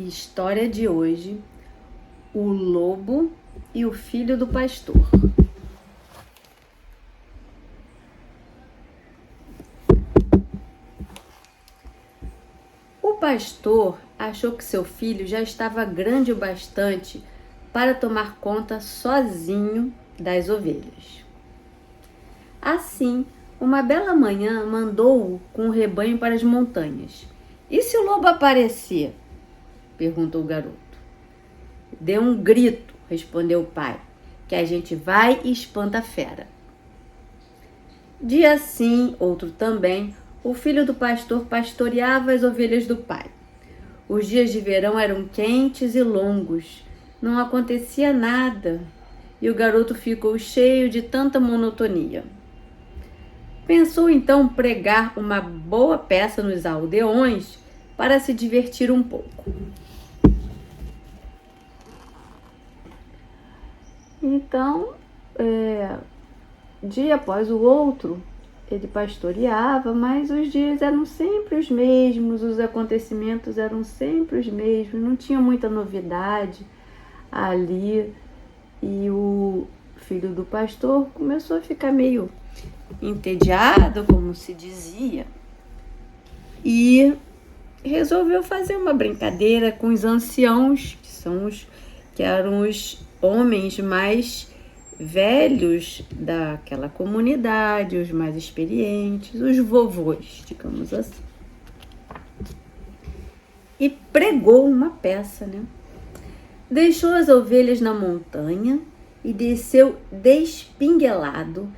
História de hoje: o lobo e o filho do pastor. O pastor achou que seu filho já estava grande o bastante para tomar conta sozinho das ovelhas. Assim, uma bela manhã mandou-o com o rebanho para as montanhas. "E se o lobo aparecer?" perguntou o garoto. "Dê um grito", respondeu o pai, "que a gente vai e espanta a fera." Dia sim, outro também, o filho do pastor pastoreava as ovelhas do pai. Os dias de verão eram quentes e longos, não acontecia nada, e o garoto ficou cheio de tanta monotonia. Pensou então pregar uma boa peça nos aldeões para se divertir um pouco. Então, dia após o outro, ele pastoreava, mas os dias eram sempre os mesmos, os acontecimentos eram sempre os mesmos, não tinha muita novidade ali. E o filho do pastor começou a ficar meio entediado, como se dizia, e resolveu fazer uma brincadeira com os anciãos, que eram os homens mais velhos daquela comunidade, os mais experientes, os vovôs, digamos assim. E pregou uma peça, né? Deixou as ovelhas na montanha e desceu despinguelado,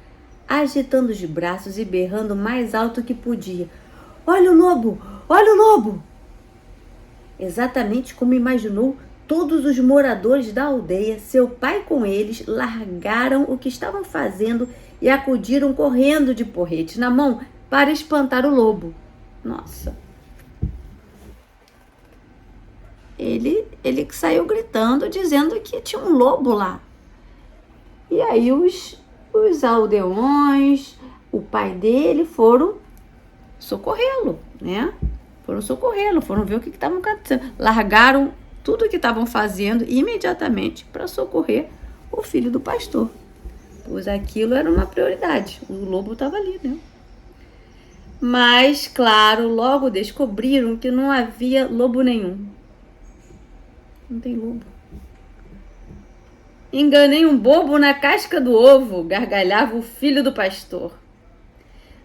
agitando os braços e berrando mais alto que podia: "Olha o lobo! Olha o lobo!" Exatamente como imaginou, todos os moradores da aldeia, seu pai com eles, largaram o que estavam fazendo e acudiram correndo de porretes na mão para espantar o lobo. Nossa! Ele saiu gritando, dizendo que tinha um lobo lá. E aí os aldeões, o pai dele, foram socorrê-lo, né? Foram ver o que estava acontecendo. Largaram tudo o que estavam fazendo imediatamente para socorrer o filho do pastor, pois aquilo era uma prioridade. O lobo estava ali, né? Mas, claro, logo descobriram que não havia lobo nenhum. Não tem lobo. "Enganei um bobo na casca do ovo", gargalhava o filho do pastor.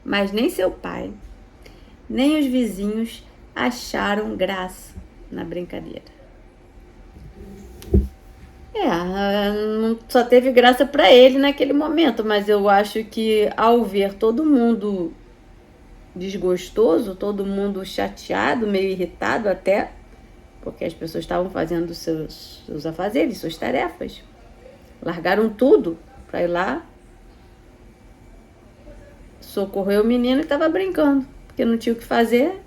Mas nem seu pai, nem os vizinhos acharam graça na brincadeira. Só teve graça para ele naquele momento, mas eu acho que ao ver todo mundo desgostoso, todo mundo chateado, meio irritado até, porque as pessoas estavam fazendo seus afazeres, suas tarefas, largaram tudo para ir lá socorrer o menino que estava brincando, porque não tinha o que fazer,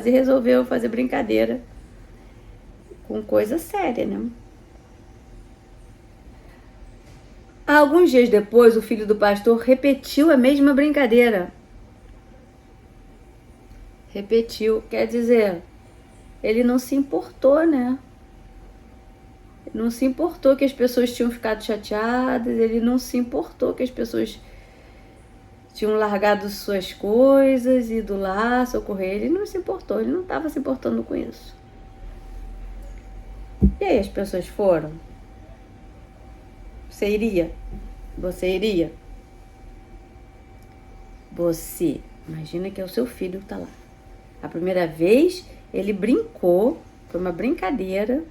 resolveu fazer brincadeira com coisa séria, né? Alguns dias depois, o filho do pastor repetiu a mesma brincadeira. Quer dizer, ele não se importou, né? Não se importou que as pessoas tinham ficado chateadas, ele não se importou que as pessoas tinham largado suas coisas, ido lá socorrer. Ele não se importou, ele não estava se importando com isso. E aí as pessoas foram? Você iria? Você imagina que é o seu filho que está lá. A primeira vez ele brincou, foi uma brincadeira,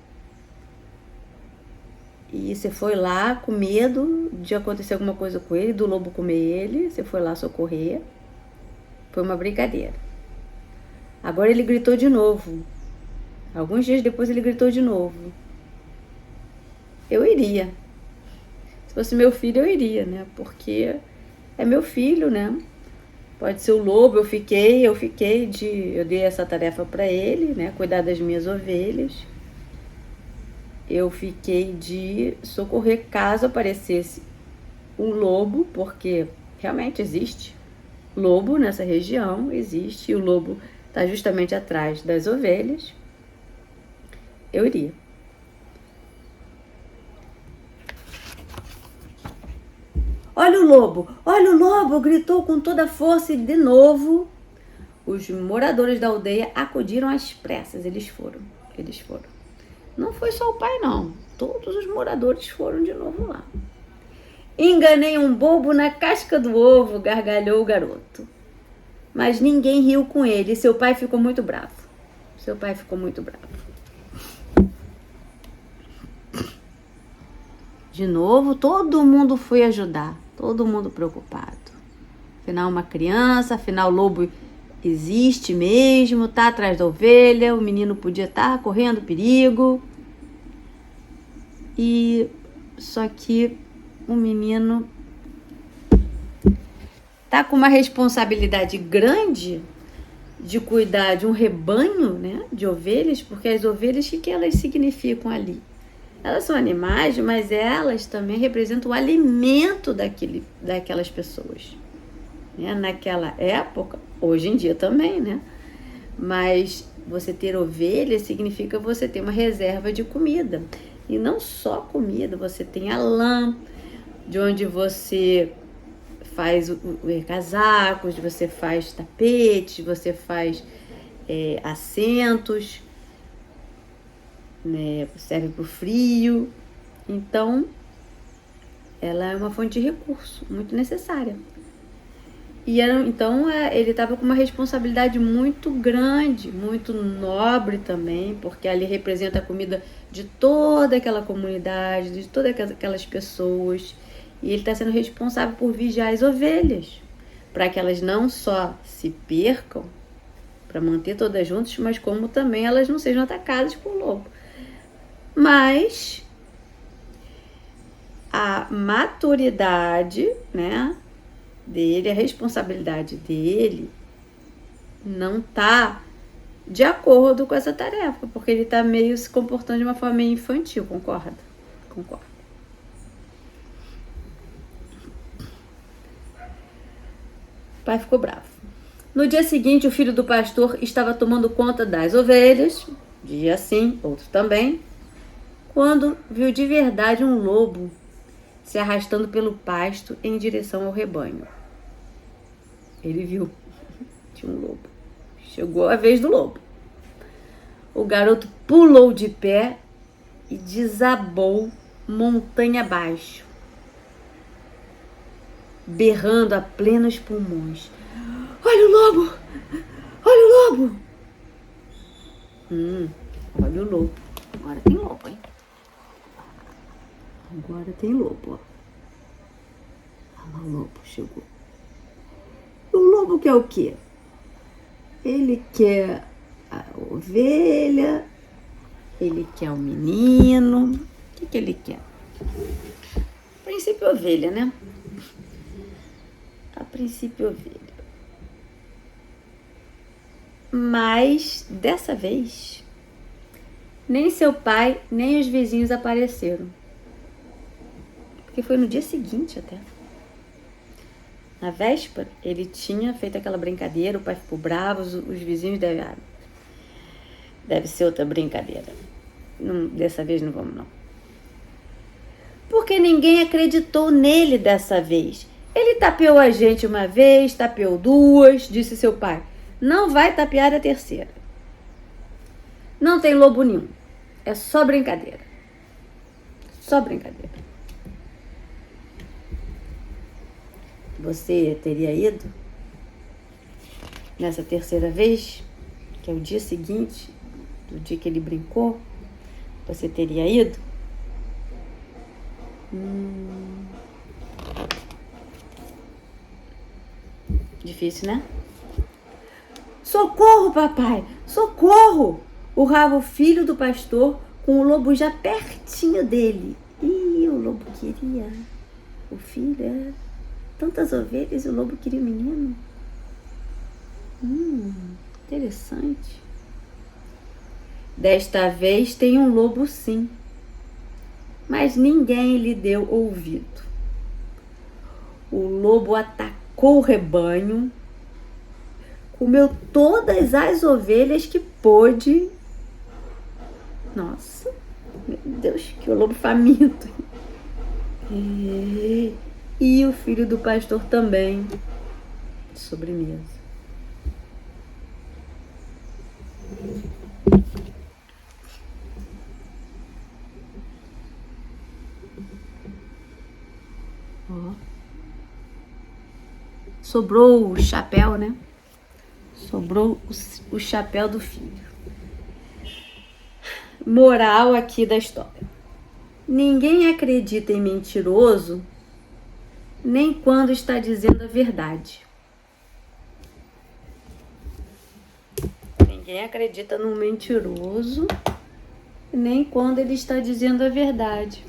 e você foi lá com medo de acontecer alguma coisa com ele, do lobo comer ele, você foi lá socorrer. Foi uma brincadeira. Agora ele gritou de novo. Alguns dias depois ele gritou de novo. Eu iria. Se fosse meu filho, eu iria, né? Porque é meu filho, né? Pode ser o lobo, eu dei essa tarefa para ele, né? Cuidar das minhas ovelhas. Eu fiquei de socorrer caso aparecesse um lobo, porque realmente existe lobo nessa região, existe, e o lobo está justamente atrás das ovelhas. eu iria. Olha o lobo, gritou com toda a força e de novo os moradores da aldeia acudiram às pressas. Eles foram. Não foi só o pai, não. Todos os moradores foram de novo lá. Enganei um bobo na casca do ovo, gargalhou o garoto. Mas ninguém riu com ele. Seu pai ficou muito bravo. De novo, todo mundo foi ajudar. Todo mundo preocupado. Afinal, uma criança, afinal, o lobo existe mesmo, tá atrás da ovelha, o menino podia estar correndo perigo. E só que o menino tá com uma responsabilidade grande de cuidar de um rebanho, né, de ovelhas, porque as ovelhas, o que elas significam ali? Elas são animais, mas elas também representam o alimento daquelas pessoas. Né? Naquela época, hoje em dia também, né? Mas você ter ovelha significa você ter uma reserva de comida. E não só comida, você tem a lã, de onde você faz casacos, você faz tapetes, você faz assentos, né? Serve para o frio. Então, ela é uma fonte de recurso muito necessária. E então ele estava com uma responsabilidade muito grande, muito nobre também, porque ali representa a comida de toda aquela comunidade, de todas aquelas pessoas. E ele está sendo responsável por vigiar as ovelhas, para que elas não só se percam, para manter todas juntas, mas como também elas não sejam atacadas por lobo. Mas a maturidade, né, dele, a responsabilidade dele não tá de acordo com essa tarefa, porque ele tá meio se comportando de uma forma meio infantil, concorda? Concordo. O pai ficou bravo. No dia seguinte, o filho do pastor estava tomando conta das ovelhas, dia sim, outro também, quando viu de verdade um lobo se arrastando pelo pasto em direção ao rebanho. Ele viu. Tinha um lobo. Chegou a vez do lobo. O garoto pulou de pé e desabou montanha abaixo, berrando a plenos pulmões. Olha o lobo! Olha o lobo! Olha o lobo. Agora tem lobo, hein? Agora tem lobo, ó. Olha lá, o lobo chegou. O lobo quer o quê? Ele quer a ovelha, ele quer o menino. O que ele quer? A princípio, ovelha, né? A princípio, ovelha. Mas, dessa vez, nem seu pai, nem os vizinhos apareceram. Porque foi no dia seguinte até. Na véspera, ele tinha feito aquela brincadeira, o pai ficou bravo, os vizinhos deve ser outra brincadeira. Não, dessa vez não vamos, não. Porque ninguém acreditou nele dessa vez. Ele tapeou a gente uma vez, tapeou duas, disse seu pai. Não vai tapear a terceira. Não tem lobo nenhum. É só brincadeira. Só brincadeira. Você teria ido nessa terceira vez, que é o dia seguinte do dia que ele brincou? Você teria ido? Difícil, né? Socorro, papai! Socorro! Urrava o filho do pastor com o lobo já pertinho dele. E o lobo queria o filho, tantas ovelhas e o lobo queria o menino. Interessante. Desta vez tem um lobo sim, mas ninguém lhe deu ouvido. O lobo atacou o rebanho, comeu todas as ovelhas que pôde Nossa, meu Deus, que o lobo faminto. E o filho do pastor também. Sobremesa. Ó. Sobrou o chapéu, né? Sobrou o chapéu do filho. Moral aqui da história. Ninguém acredita em mentiroso nem quando está dizendo a verdade. Ninguém acredita num mentiroso nem quando ele está dizendo a verdade.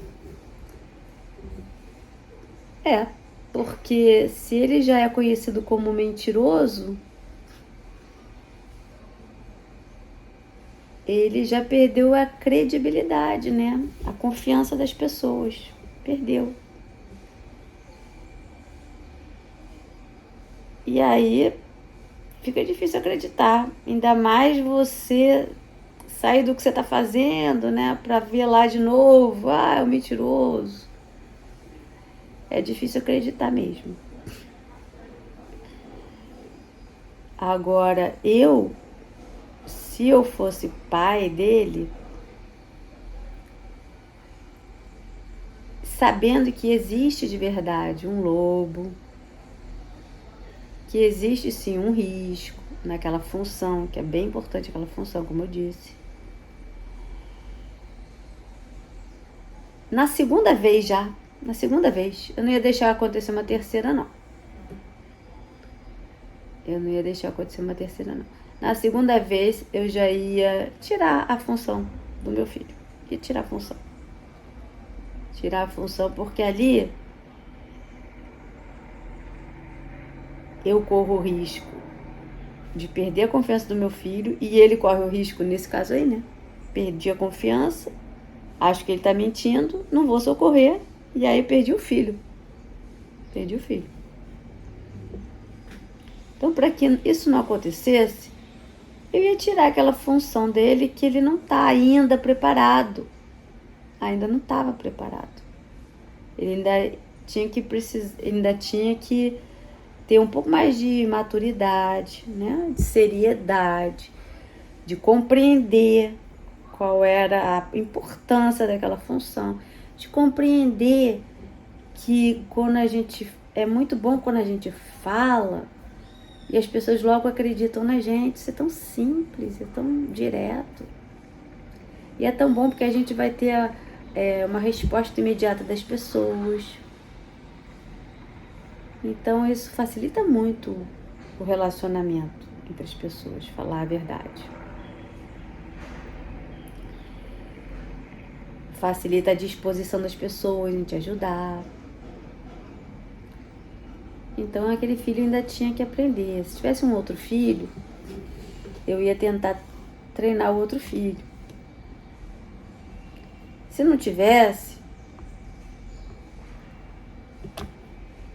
Porque se ele já é conhecido como mentiroso, ele já perdeu a credibilidade, né? A confiança das pessoas. Perdeu. E aí fica difícil acreditar. Ainda mais você sair do que você tá fazendo, né? Pra ver lá de novo. Ah, é um mentiroso. É difícil acreditar mesmo. Agora, se eu fosse pai dele, sabendo que existe de verdade um lobo, que existe sim um risco naquela função, que é bem importante aquela função, como eu disse. Na segunda vez, eu não ia deixar acontecer uma terceira, não. Na segunda vez, eu já ia tirar a função do meu filho. Ia tirar a função. Porque ali eu corro o risco de perder a confiança do meu filho e ele corre o risco, nesse caso aí, né? Perdi a confiança, acho que ele tá mentindo, não vou socorrer e aí perdi o filho. Então, para que isso não acontecesse, eu ia tirar aquela função dele que ele não tá ainda preparado. Ainda não estava preparado. Ele ainda tinha que ter um pouco mais de maturidade, né? De seriedade, de compreender qual era a importância daquela função, de compreender que é muito bom quando a gente fala e as pessoas logo acreditam na gente. Isso é tão simples, é tão direto. E é tão bom porque a gente vai ter uma resposta imediata das pessoas. Então isso facilita muito o relacionamento entre as pessoas, falar a verdade. Facilita a disposição das pessoas em te ajudar. Então aquele filho ainda tinha que aprender. Se tivesse um outro filho, eu ia tentar treinar o outro filho. Se não tivesse,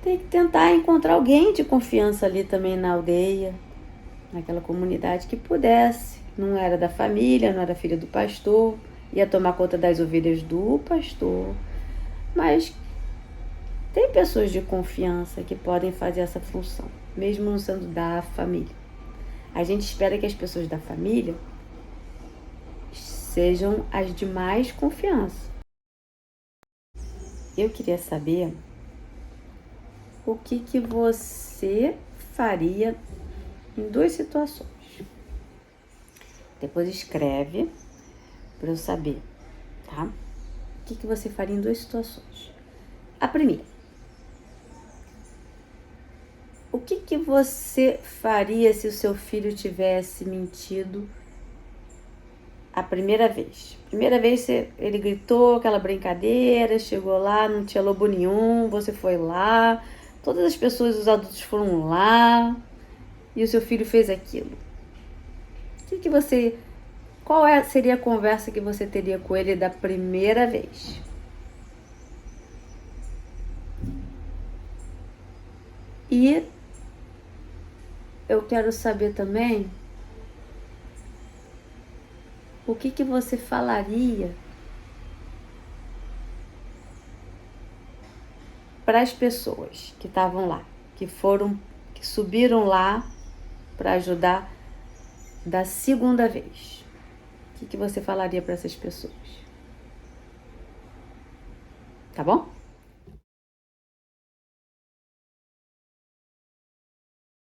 tem que tentar encontrar alguém de confiança ali também na aldeia, naquela comunidade que pudesse. Não era da família, não era filha do pastor, ia tomar conta das ovelhas do pastor, mas tem pessoas de confiança que podem fazer essa função, mesmo não sendo da família. A gente espera que as pessoas da família sejam as de mais confiança. Eu queria saber o que você faria em duas situações. Depois escreve para eu saber, tá? O que você faria em duas situações. A primeira, o que você faria se o seu filho tivesse mentido a primeira vez? Primeira vez ele gritou aquela brincadeira, chegou lá, não tinha lobo nenhum, você foi lá, todas as pessoas, os adultos foram lá e o seu filho fez aquilo. Seria a conversa que você teria com ele da primeira vez? E eu quero saber também o que que você falaria para as pessoas que estavam lá, que subiram lá para ajudar da segunda vez? O que que você falaria para essas pessoas? Tá bom?